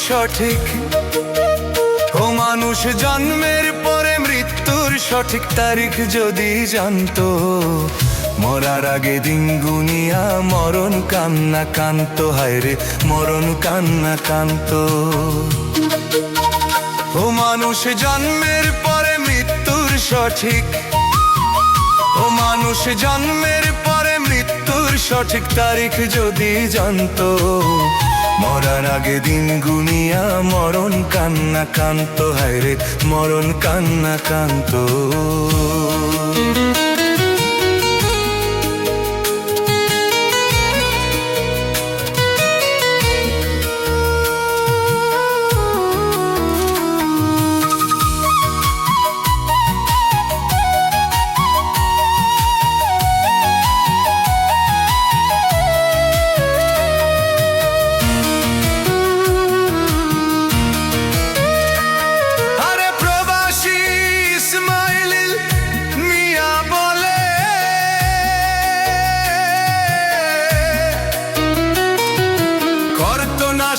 সঠিক। ও মানুষ জন্মের পরে মৃত্যুর সঠিক তারিখ যদি জানতো, মরার আগে দিন গুনিয়া মরণ কান্না কান্ত, হায়রে মরণ কান্না কান্ত। ও মানুষ জন্মের পরে মৃত্যুর সঠিক। ও মানুষ জন্মের পরে মৃত্যুর সঠিক তারিখ যদি জানতো, মরার আগে দিন গুনিয়া মরণ কান্না কান্ত, হায়রে মরণ কান্না কান্ত।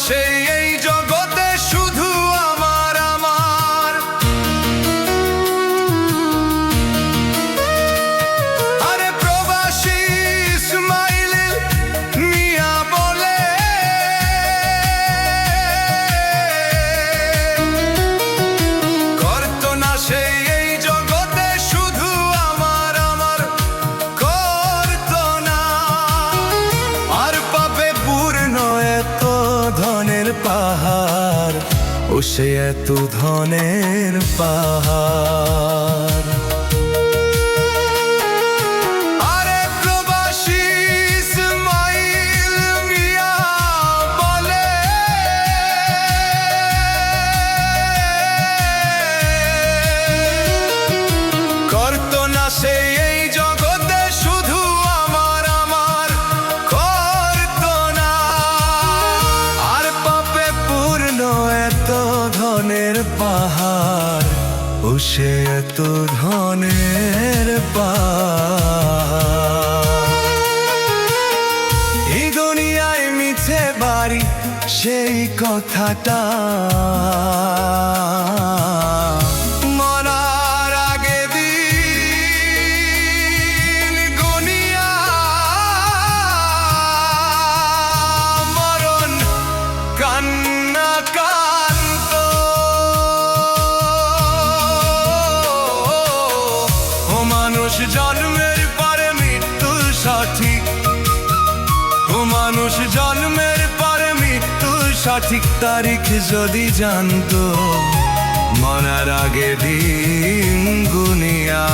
সেই এই জগতে শুধু আমার আমার, আরে প্রবাসী ইসমাইল মিয়া বলে, করতো না সেই এই জগতে শুধু আমার আমার, করতো না। আর পাপে পূর্ণ এত ধনের পাহাড়, ও সে এত ধনের পাহাড়। আরে প্রবাসী ইসমাইল মিয়া বলে, করতো না সেই এই জগতে শুধু আমার আমার, করতো না। আর পাপে পূর্ণ এত ধনের পাহাড়, ও সে এত ধনের পাহাড়। এই দুনিয়ায় মিছে বাড়ি সেই কথাটা, মরার আগে দিন গুনিয়া মরণ কান্না কান্ত। ও মানুষ জন্মের পরে মৃত্যুর সঠিক। ও মানুষ জন্মের পরে মৃত্যুর সঠিক তারিখ যদি জানতো, মরার আগে দিন গুনিয়া